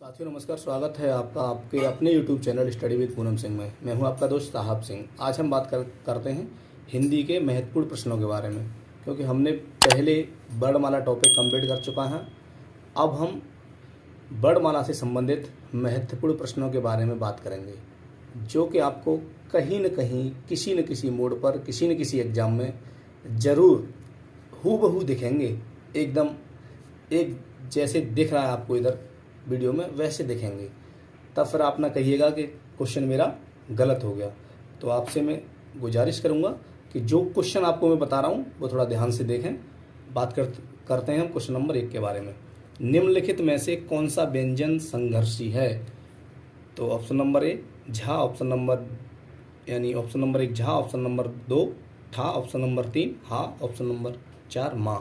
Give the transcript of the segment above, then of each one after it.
साथियों नमस्कार, स्वागत है आपका आपके अपने YouTube channel study with Poonam Singh में। मैं हूं आपका दोस्त साहब सिंह। आज हम बात करते हैं हिंदी के महत्वपूर्ण प्रश्नों के बारे में, क्योंकि हमने पहले वर्णमाला टॉपिक कंप्लीट कर चुका है। अब हम वर्णमाला से संबंधित महत्वपूर्ण प्रश्नों के बारे में बात करेंगे, जो कि आपको कहीं न कहीं किसी न किसी मोड पर किसी न किसी एग्जाम में ज़रूर हूबहू दिखेंगे। एकदम एक जैसे दिख रहा है आपको इधर वीडियो में वैसे दिखेंगे। तब फिर आप ना कहिएगा कि क्वेश्चन मेरा गलत हो गया। तो आपसे मैं गुजारिश करूंगा कि जो क्वेश्चन आपको मैं बता रहा हूं वो थोड़ा ध्यान से देखें। बात करते हैं हम क्वेश्चन नंबर 1 के बारे में। निम्नलिखित में से कौन सा व्यंजन संघर्षी है? तो option number A Jha, option number 1 Jha, option number 2 ठा, ऑप्शन नंबर 3 हा, ऑप्शन नंबर 4 माँ।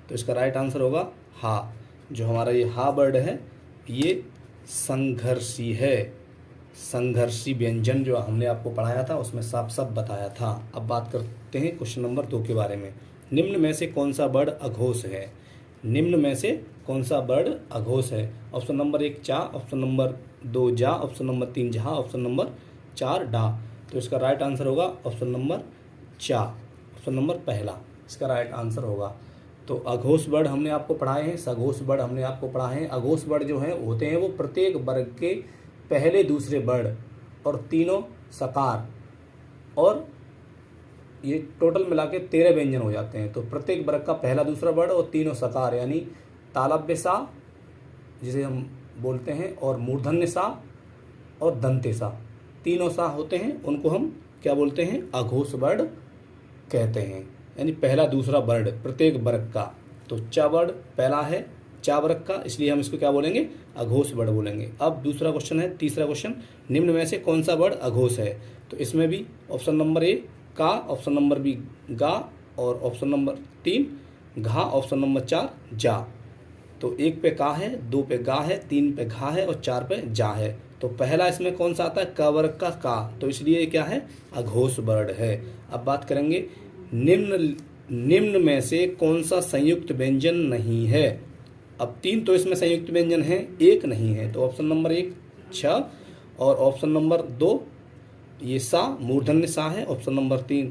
तो इसका राइट आंसर होगा हा। जो हमारा ये हा वर्ड है ये संघर्षी है। संघर्षी व्यंजन जो हमने आपको पढ़ाया था उसमें साफ साफ बताया था। अब बात करते हैं क्वेश्चन नंबर 2 के बारे में। निम्न में से कौन सा वर्ड अघोष है? निम्न में से कौन सा वर्ड अघोष है? ऑप्शन नंबर 1 चा, ऑप्शन नंबर 2 जा, option number 3 Jha, option number 4 डा। तो इसका राइट आंसर होगा ऑप्शन नंबर चा, ऑप्शन नंबर पहला इसका राइट आंसर होगा। तो अघोष वर्ड हमने आपको पढ़ाए हैं, सघोष वर्ड हमने आपको पढ़ाए हैं। अघोष वर्ड जो हैं होते हैं वो प्रत्येक वर्ग के पहले दूसरे वर्ड और तीनों सकार, और ये टोटल मिला के 13 व्यंजन हो जाते हैं। तो प्रत्येक वर्ग का पहला दूसरा वर्ड और तीनों सकार, यानी तालव्य सा जिसे हम बोलते हैं, और मूर्धन्य सा और दंत्य सा, तीनों सा होते हैं। उनको हम क्या बोलते हैं? अघोष वर्ड कहते हैं। यानी पहला दूसरा वर्ड प्रत्येक वर्ग का। तो चा वर्ड पहला है चा वर्ग का, इसलिए हम इसको क्या बोलेंगे? अघोष वर्ड बोलेंगे। अब दूसरा क्वेश्चन है, तीसरा क्वेश्चन, निम्न में से कौन सा वर्ड अघोष है? तो इसमें भी ऑप्शन नंबर ए का, ऑप्शन नंबर बी गा, और ऑप्शन नंबर 3 घा, ऑप्शन नंबर 4 जा। तो 1 पे का है, 2 पे गा है, 3 पे घा है और 4 पे जा है। तो पहला इसमें कौन सा आता है? क वर्ग का का, तो इसलिए क्या है? अघोष वर्ड है। अब बात करेंगे निम्न में से कौन सा संयुक्त व्यंजन नहीं है? अब 3 तो इसमें संयुक्त व्यंजन है, 1 नहीं है। तो ऑप्शन नंबर 1 छ, और ऑप्शन नंबर 2 ये सा मूर्धन्य सा है, ऑप्शन नंबर 3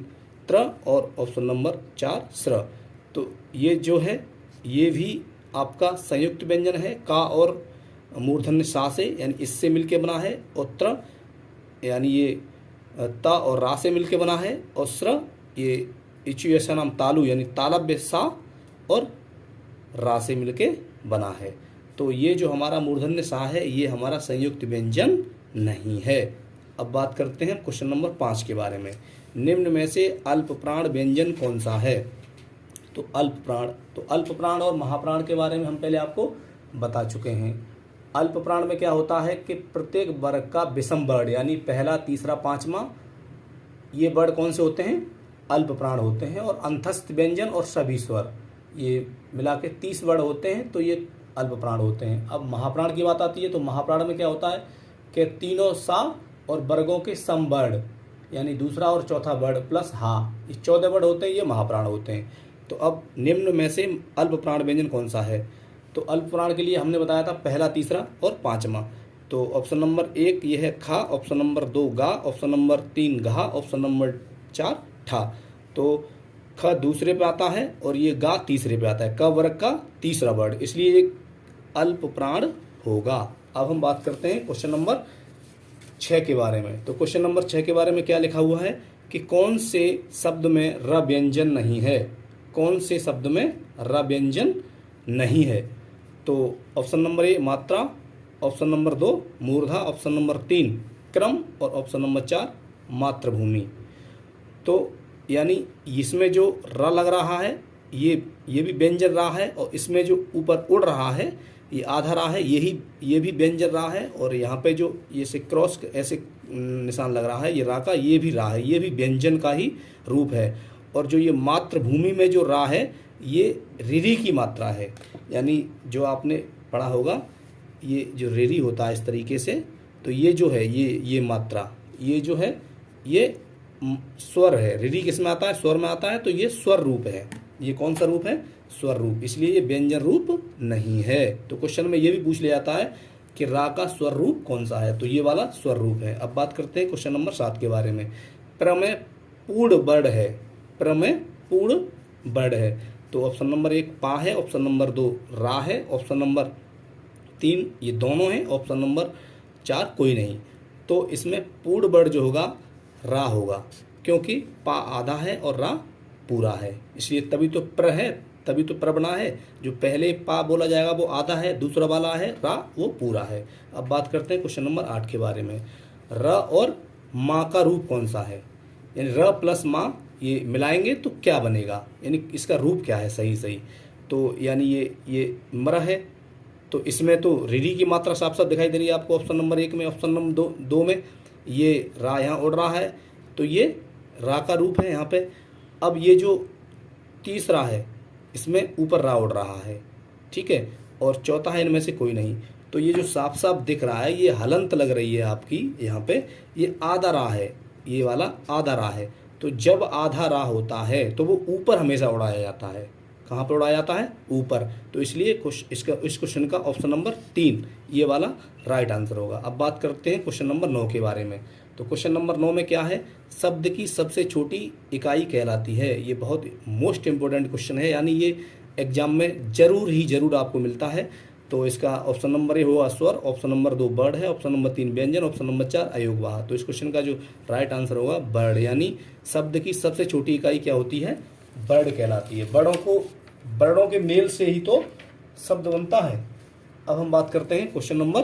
त्र, और ऑप्शन नंबर 4 स्र। तो ये जो है ये भी आपका संयुक्त व्यंजन है, का और मूर्धन्य सा से, यानी इससे मिलके बना है, और त्र यानी ये ता और रा से मिलके बना है, और स्र ये इचु ऐसा नाम तालु यानी तालव्य सा और रा से मिलके बना है। तो ये जो हमारा मूर्धन्य सा है ये हमारा संयुक्त व्यंजन नहीं है। अब बात करते हैं क्वेश्चन नंबर 5 के बारे में। निम्न में से अल्प प्राण व्यंजन कौन सा है? तो अल्प प्राण और महाप्राण के बारे में हम पहले आपको बता चुके हैं। अल्प प्राण में क्या होता है कि प्रत्येक वर्ग का विषम वर्ड, यानी पहला, तीसरा, 5वां, ये वर्ड कौन से होते हैं? अल्प प्राण होते हैं। और अंतस्थ व्यंजन और सभी स्वर, ये मिला के 30 वर्ड होते हैं, तो ये अल्प प्राण होते हैं। अब महाप्राण की बात आती है तो महाप्राण में क्या होता है कि तीनों सा और वर्गों के सम वर्ड, यानी दूसरा और चौथा वर्ड प्लस हा, ये 14 वर्ड होते हैं, ये महाप्राण होते हैं। तो अब निम्न में से अल्प प्राण व्यंजन कौन सा है? तो अल्प प्राण के लिए हमने बताया था पहला, तीसरा और 5वां। तो ऑप्शन नंबर 1 ये है खा, ऑप्शन नंबर 2 गा, ऑप्शन नंबर 3 घा, ऑप्शन नंबर 4 ठा। तो ख दूसरे पे आता है और ये गा तीसरे पे आता है, क वर्ग का तीसरा वर्ड, इसलिए एक अल्प प्राण होगा। अब हम बात करते हैं क्वेश्चन नंबर 6 के बारे में। तो क्वेश्चन नंबर 6 के बारे में क्या लिखा हुआ है कि कौन से शब्द में र व्यंजन नहीं है? कौन से शब्द में र व्यंजन नहीं है? तो ऑप्शन नंबर ए मात्रा, ऑप्शन नंबर 2 मूर्धा, ऑप्शन नंबर 3 क्रम, और ऑप्शन नंबर 4 मातृभूमि। तो यानी इसमें जो र लग रहा है ये भी व्यंजन रहा है, और इसमें जो ऊपर उड़ रहा है ये आधा रहा है, ये भी व्यंजन रहा है, और यहाँ पे जो ये से क्रॉस ऐसे निशान लग रहा है ये रा का, ये भी रा है, ये भी व्यंजन का ही रूप है। और जो ये मातृभूमि में जो रा है ये रिरी की मात्रा है, यानी जो आपने पढ़ा होगा ये जो रिरी होता है इस तरीके से, तो ये जो है ये मात्रा, ये जो है ये स्वर है। रिरी किस में आता है? स्वर में आता है, तो ये स्वर रूप है। ये कौन सा रूप है? स्वर रूप, इसलिए ये व्यंजन रूप नहीं है। तो क्वेश्चन में ये भी पूछ लिया जाता है कि रा का स्वर रूप कौन सा है, तो ये वाला स्वर रूप है। अब बात करते हैं क्वेश्चन नंबर 7 के बारे में। प्रमेय पूर्ण बड़ है, प्रमेय पूर्ण बड़ है, तो ऑप्शन नंबर 1 पा है, ऑप्शन नंबर 2 रा है, ऑप्शन नंबर 3 ये दोनों हैं, ऑप्शन नंबर 4 कोई नहीं। तो इसमें पूर्ण बड़ जो होगा रा होगा, क्योंकि पा आधा है और रा पूरा है, इसलिए तभी तो प्र है, तभी तो प्र बना है। जो पहले पा बोला जाएगा वो आधा है, दूसरा वाला है रा वो पूरा है। अब बात करते हैं क्वेश्चन नंबर 8 के बारे में। र और माँ का रूप कौन सा है, यानी र प्लस माँ ये मिलाएंगे तो क्या बनेगा, यानी इसका रूप क्या है सही सही। तो यानी ये मर है, तो इसमें तो रीढ़ी की मात्रा साफ साफ दिखाई दे रही है आपको ऑप्शन नंबर 1 में। ऑप्शन नंबर 2 में ये रा यहाँ उड़ रहा है, तो ये रा का रूप है यहाँ पे। अब ये जो तीसरा है इसमें ऊपर रा उड़ रहा है, ठीक है, और चौथा है इनमें से कोई नहीं। तो ये जो साफ साफ दिख रहा है ये हलंत लग रही है आपकी यहाँ पे, ये आधा रा है, ये वाला आधा रा है। तो जब आधा रा होता है तो वो ऊपर हमेशा उड़ाया जाता है। कहाँ पर उड़ाया जाता है, ऊपर। तो इसलिए इस क्वेश्चन का ऑप्शन नंबर 3 ये वाला राइट आंसर होगा। अब बात करते हैं क्वेश्चन नंबर 9 के बारे में। तो क्वेश्चन नंबर 9 में क्या है, शब्द की सबसे छोटी इकाई कहलाती है। ये बहुत मोस्ट इंपोर्टेंट क्वेश्चन है, यानी ये एग्जाम में जरूर आपको मिलता है। तो इसका ऑप्शन नंबर 1 होगा स्वर, ऑप्शन नंबर 2 वर्ड है, ऑप्शन नंबर 3 व्यंजन, ऑप्शन नंबर 4 अयोगवाह। तो इस क्वेश्चन का जो राइट आंसर होगा वर्ड, यानी शब्द की सबसे छोटी इकाई क्या होती है, वर्ड कहलाती है। वर्डों के मेल से ही तो शब्द बनता है। अब हम बात करते हैं क्वेश्चन नंबर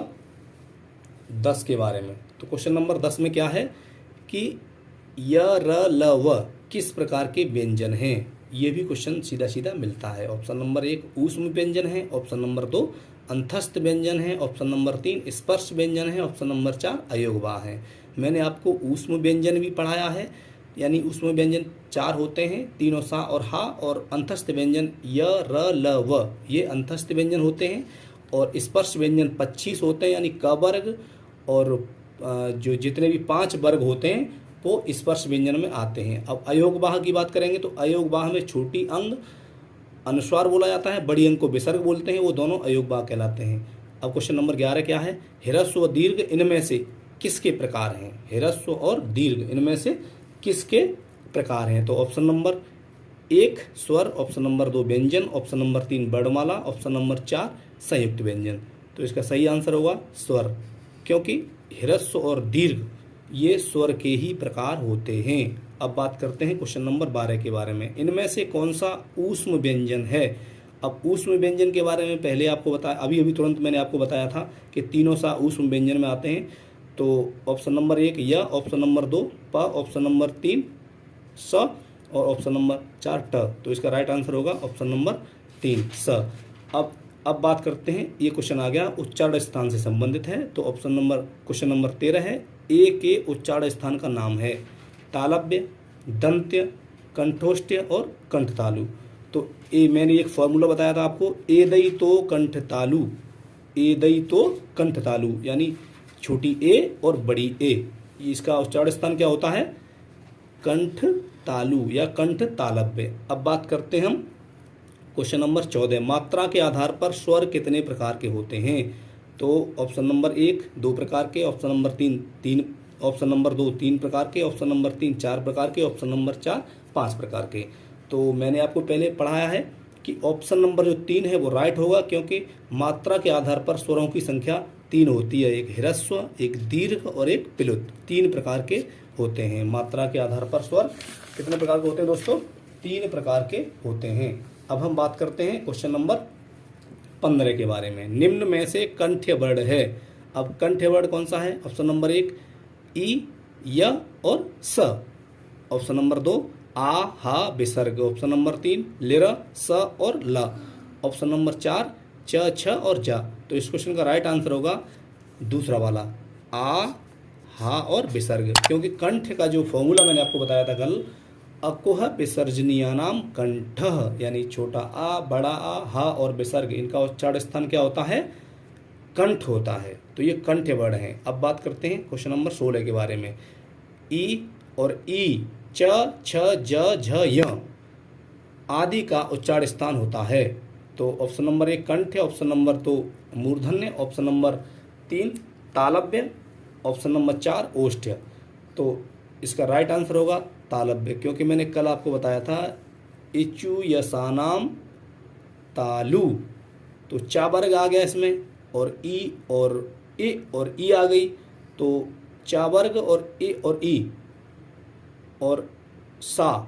10 के बारे में। तो क्वेश्चन नंबर 10 में क्या है कि य र ल व किस प्रकार के व्यंजन हैं। ये भी क्वेश्चन सीधा सीधा मिलता है। ऑप्शन नंबर 1 ऊष्म व्यंजन है, ऑप्शन नंबर 2 अंतस्थ व्यंजन है, ऑप्शन नंबर 3 स्पर्श व्यंजन है, ऑप्शन नंबर 4 अयोगवाह है। मैंने आपको ऊष्म व्यंजन भी पढ़ाया है, यानी ऊष्म व्यंजन 4 होते हैं, तीनों सा और हा, और अंतस्थ व्यंजन य र ल व ये अंतस्थ व्यंजन होते हैं, और स्पर्श व्यंजन 25 होते हैं, यानी क वर्ग, और जो जितने भी 5 वर्ग होते हैं वो स्पर्श व्यंजन में आते हैं। अब अयोगवाह की बात करेंगे तो अयोगवाह में छोटी अंग अनुस्वार बोला जाता है, बड़ी अंग को विसर्ग बोलते हैं, वो दोनों अयोगवाह कहलाते हैं। अब क्वेश्चन नंबर 11 क्या है, ह्रस्व व दीर्घ इनमें से किसके प्रकार हैं। ह्रस्व और दीर्घ इनमें से किसके प्रकार हैं। तो ऑप्शन नंबर 1 स्वर, ऑप्शन नंबर 2 व्यंजन, ऑप्शन नंबर 3 वर्णमाला, ऑप्शन नंबर 4 संयुक्त व्यंजन। तो इसका सही आंसर होगा स्वर, क्योंकि ह्रस्व और दीर्घ ये स्वर के ही प्रकार होते हैं। अब बात करते हैं क्वेश्चन नंबर 12 के बारे में। इनमें से कौन सा ऊष्म व्यंजन है। अब ऊष्म व्यंजन के बारे में पहले आपको बताया, अभी तुरंत मैंने आपको बताया था कि तीनों सा ऊष्म व्यंजन में आते हैं। तो ऑप्शन नंबर 1 य, ऑप्शन नंबर 2 प, ऑप्शन नंबर 3 स, और ऑप्शन नंबर 4 ट। तो इसका राइट आंसर होगा ऑप्शन नंबर 3 स। अब बात करते हैं, ये क्वेश्चन आ गया उच्चारण स्थान से संबंधित है। तो क्वेश्चन नंबर 13 है, ए के उच्चारण स्थान का नाम है तालव्य, दंत्य, कंठोष्ठ्य और कंठतालु। तो मैंने एक फॉर्मूला बताया था आपको, एदई तो कंठतालु, एदई तो कंठतालु, यानी छोटी ए और बड़ी ए, इसका उच्चारण स्थान क्या होता है, कंठ तालु या कंठ तालव्य। अब बात करते हैं हम क्वेश्चन नंबर 14, मात्रा के आधार पर स्वर कितने प्रकार के होते हैं। तो ऑप्शन नंबर 1 2 प्रकार के, ऑप्शन नंबर 3 ऑप्शन नंबर 2 3 प्रकार के, ऑप्शन नंबर 3 4 प्रकार के, ऑप्शन नंबर 4 5 प्रकार के। तो मैंने आपको पहले पढ़ाया है कि ऑप्शन नंबर जो 3 है वो राइट होगा, क्योंकि मात्रा के आधार पर स्वरों की संख्या 3 होती है, एक ह्रस्व, एक दीर्घ और एक प्लुत, 3 प्रकार के होते हैं। मात्रा के आधार पर स्वर कितने प्रकार के होते हैं दोस्तों, 3 प्रकार के होते हैं। अब हम बात करते हैं क्वेश्चन नंबर 15 के बारे में। निम्न में से कंठ्य वर्ण है। अब कंठ्य वर्ण कौन सा है, ऑप्शन नंबर 1 ई, य और स, ऑप्शन नंबर 2 आ, हा विसर्ग, ऑप्शन नंबर 3 लिर, स और ल, ऑप्शन नंबर 4 च, छ और जा। तो इस क्वेश्चन का राइट आंसर होगा दूसरा वाला, आ, हा और विसर्ग, क्योंकि कंठ का जो फॉर्मूला मैंने आपको बताया था कल, अकुह विसर्जनीयानाम कंठः, यानी छोटा आ, बड़ा आ, हा और विसर्ग, इनका उच्चारण स्थान क्या होता है, कंठ होता है। तो ये कंठ्य वर्ण है। अब बात करते हैं क्वेश्चन नंबर 16 के बारे में। ई और ई, च, छ, ज, झ, य आदि का उच्चारण स्थान होता है। तो ऑप्शन नंबर 1 कंठ है, ऑप्शन नंबर 2 मूर्धन्य, ऑप्शन नंबर 3 तालव्य, ऑप्शन नंबर 4 ओष्ठ्य। तो इसका राइट आंसर होगा तालव्य, क्योंकि मैंने कल आपको बताया था इचु यसानाम तालु, तो चा वर्ग आ गया इसमें, और ई और ई आ गई, तो चा वर्ग और ई और सा,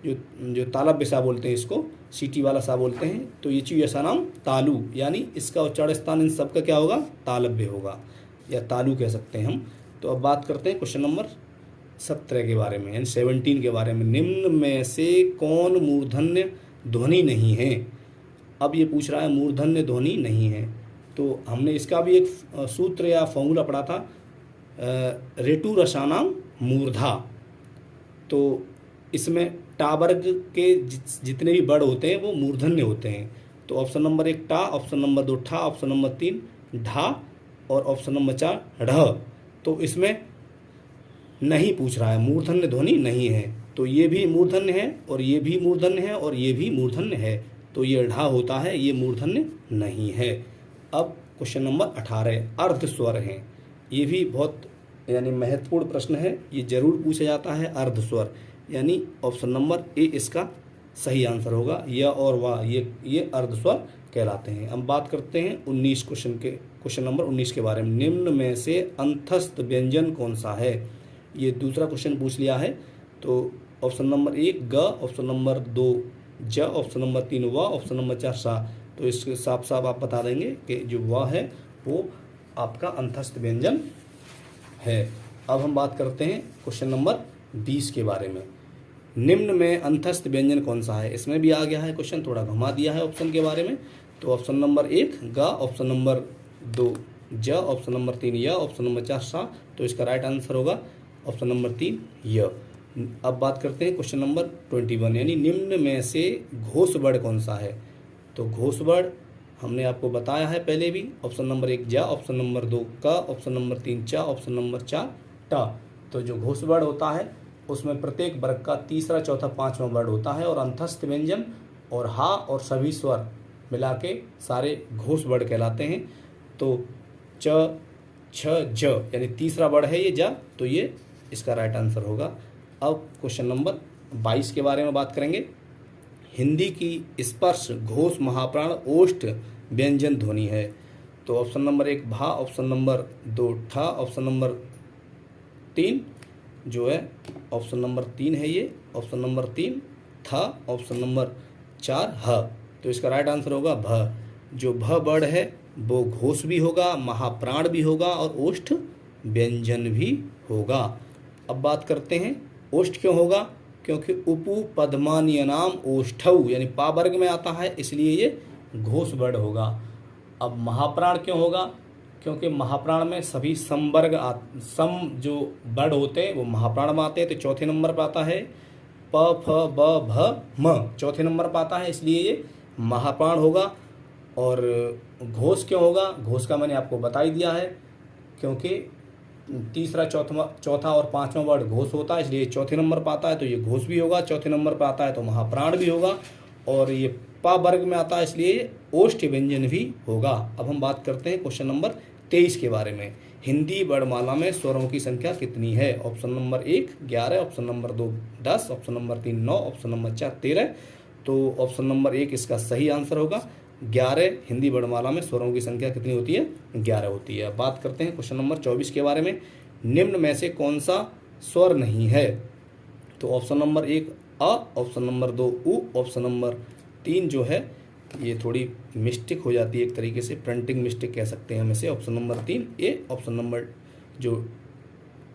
जो तालव्य सा बोलते हैं, इसको सीटी वाला सा बोलते हैं, तो ये चीज ऐसा नाम तालु, यानी इसका उच्चारण स्थान इन सब का क्या होगा, तालव्य होगा, या तालु कह सकते हैं हम। तो अब बात करते हैं क्वेश्चन नंबर 17 के बारे में, यानी 17 के बारे में। निम्न में से कौन मूर्धन्य ध्वनि नहीं है? अब ये पूछ रहा है मूर्धन्य ध्वनि नहीं है, तो हमने इसका भी एक सूत्र या फॉर्मूला पढ़ा था, रेटु रसानाम मूर्धा। तो इसमें टा वर्ग के जितने भी वर्ड होते हैं वो मूर्धन्य होते हैं। तो ऑप्शन नंबर 1 टा, ऑप्शन नंबर 2 ठा, ऑप्शन नंबर 3 ढा और ऑप्शन नंबर 4 ढ। तो इसमें नहीं पूछ रहा है, मूर्धन्य ध्वनि नहीं है, तो ये भी मूर्धन्य है और ये भी मूर्धन्य है और ये भी मूर्धन्य है, तो ये ढा होता है, ये मूर्धन्य नहीं है। अब क्वेश्चन नंबर 18 अर्ध स्वर हैं, ये भी बहुत यानी महत्वपूर्ण प्रश्न है, ये जरूर पूछा जाता है अर्ध स्वर, यानी ऑप्शन नंबर ए इसका सही आंसर होगा, या और वाह, ये अर्ध स्वर कहलाते हैं। अब बात करते हैं 19 क्वेश्चन नंबर 19 के बारे में। निम्न में से अंतस्थ व्यंजन कौन सा है? ये दूसरा क्वेश्चन पूछ लिया है, तो ऑप्शन नंबर 1 ग, ऑप्शन नंबर 2 ज, ऑप्शन नंबर 3 व, ऑप्शन नंबर 4 सा। तो इसके साफ साफ आप बता देंगे कि जो व है वो आपका अंतस्थ व्यंजन है। अब हम बात करते हैं क्वेश्चन नंबर 20 के बारे में। निम्न में अंतस्थ व्यंजन कौन सा है? इसमें भी आ गया है क्वेश्चन, थोड़ा घुमा दिया है ऑप्शन के बारे में। तो ऑप्शन नंबर 1 ग, ऑप्शन नंबर 2 ज, ऑप्शन नंबर 3 य, ऑप्शन नंबर 4 सा। तो इसका राइट आंसर होगा ऑप्शन नंबर 3 य। अब बात करते हैं क्वेश्चन नंबर 21, यानी निम्न में से घोष वर्ड कौन सा है? तो घोष वर्ड हमने आपको बताया है पहले भी, ऑप्शन नंबर 1 जा, ऑप्शन नंबर 2 का, ऑप्शन नंबर 3 चा, ऑप्शन नंबर 4 टा। तो जो घोष वर्ड होता है उसमें प्रत्येक वर्ग का तीसरा, चौथा, पांचवा वर्ड होता है, और अंतस्थ व्यंजन और हा और सभी स्वर मिला के सारे घोष वर्ड कहलाते हैं। तो च, छ, ज, यानी तीसरा वर्ड है ये जा, तो ये इसका राइट आंसर होगा। अब क्वेश्चन नंबर 22 के बारे में बात करेंगे। हिंदी की स्पर्श घोष महाप्राण ओष्ठ व्यंजन ध्वनि है। तो ऑप्शन नंबर 1 भा, ऑप्शन नंबर 2 ठा, ऑप्शन नंबर 3 जो है ऑप्शन नंबर 3 है ये, ऑप्शन नंबर 3 था, ऑप्शन नंबर 4 ह। तो इसका राइट आंसर होगा भ। जो भ वर्ड है वो घोष भी होगा, महाप्राण भी होगा और ओष्ठ व्यंजन भी होगा। अब बात करते हैं ओष्ठ क्यों होगा? क्योंकि उपु पद्मानियनाम ओष्ठौ, यानी पा वर्ग में आता है, इसलिए ये घोष वर्ड होगा। अब महाप्राण क्यों होगा? क्योंकि महाप्राण में सभी समवर्ग सम जो वर्ड होते हैं वो महाप्राण में आते हैं। तो चौथे नंबर पर आता है प, फ, ब, भ, म, चौथे नंबर पर आता है, इसलिए ये महाप्राण होगा। और घोष क्यों होगा? घोष का मैंने आपको बता ही दिया है, क्योंकि तीसरा, चौथा और पांचवा वर्ड घोष होता है, इसलिए चौथे नंबर पर आता है, तो ये घोष भी होगा। चौथे नंबर पर आता है तो महाप्राण भी होगा, और ये पा वर्ग में आता है, इसलिए ओष्ठ व्यंजन भी होगा। अब हम बात करते हैं क्वेश्चन नंबर 23 के बारे में। हिंदी वर्णमाला में स्वरों की संख्या कितनी है? Option number 1 11, option number 2 10, option number 3 9, option number 4 13। तो ऑप्शन नंबर 1 इसका सही आंसर होगा 11। हिंदी वर्णमाला में स्वरों की संख्या कितनी होती है? 11 होती है। बात करते हैं क्वेश्चन नंबर 24 के बारे में। निम्न में से कौन सा स्वर नहीं है? तो ऑप्शन नंबर 1 अ, ऑप्शन नंबर 2 उ, ऑप्शन नंबर 3 जो है ये थोड़ी मिस्टेक हो जाती है, एक तरीके से प्रिंटिंग मिस्टेक कह सकते हैं हम इसे। ऑप्शन नंबर 3 ए, ऑप्शन नंबर जो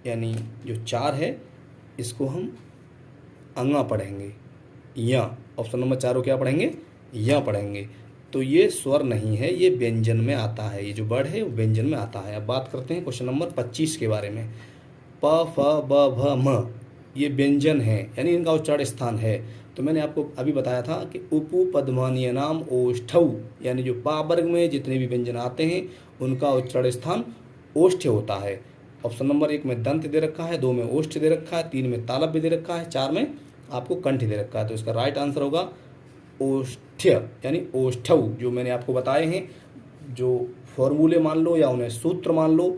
यानी जो 4 है इसको हम अंगा पढ़ेंगे, या ऑप्शन नंबर 4 को क्या पढ़ेंगे? या पढ़ेंगे। तो ये स्वर नहीं है, ये व्यंजन में आता है, ये जो वर्ड है वो व्यंजन में आता है। अब बात करते हैं क्वेश्चन नंबर 25 के बारे में। प, फ, ब, भ, म ये व्यंजन है, यानी इनका उच्चारण स्थान है। तो मैंने आपको अभी बताया था कि उपु पद्मानियनाम ओष्ठौ, यानी जो पा वर्ग में जितने भी व्यंजन आते हैं उनका उच्चारण स्थान ओष्ठ्य होता है। ऑप्शन नंबर 1 में दंत दे रखा है, 2 में ओष्ठ दे रखा है, 3 में तालव्य दे रखा है, 4 में आपको कंठ दे रखा है। तो इसका राइट आंसर होगा ओष्ठ्य, यानी ओष्ठौ। जो मैंने आपको बताए हैं, जो फॉर्मूले मान लो या उन्हें सूत्र मान लो,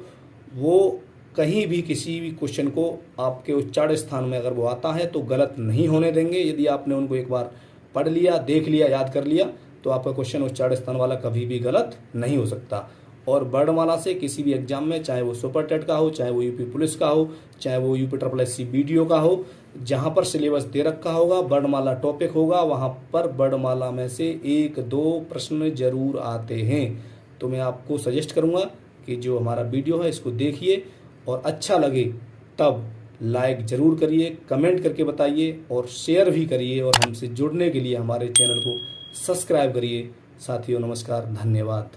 वो कहीं भी किसी भी क्वेश्चन को आपके उच्चारण स्थान में अगर वो आता है तो गलत नहीं होने देंगे। यदि आपने उनको एक बार पढ़ लिया, देख लिया, याद कर लिया तो आपका क्वेश्चन उच्चारण स्थान वाला कभी भी गलत नहीं हो सकता। और वर्णमाला से किसी भी एग्जाम में, चाहे वो सुपर टेट का हो, चाहे वो यूपी पुलिस का हो, चाहे वो यूपी SSC BDO का हो, जहाँ पर सिलेबस दे रखा होगा, वर्णमाला टॉपिक होगा, वहाँ पर वर्णमाला में से 1-2 प्रश्न जरूर आते हैं। तो मैं आपको सजेस्ट करूँगा कि जो हमारा वीडियो है इसको देखिए और अच्छा लगे तब लाइक ज़रूर करिए, कमेंट करके बताइए और शेयर भी करिए, और हमसे जुड़ने के लिए हमारे चैनल को सब्सक्राइब करिए। साथियों नमस्कार, धन्यवाद।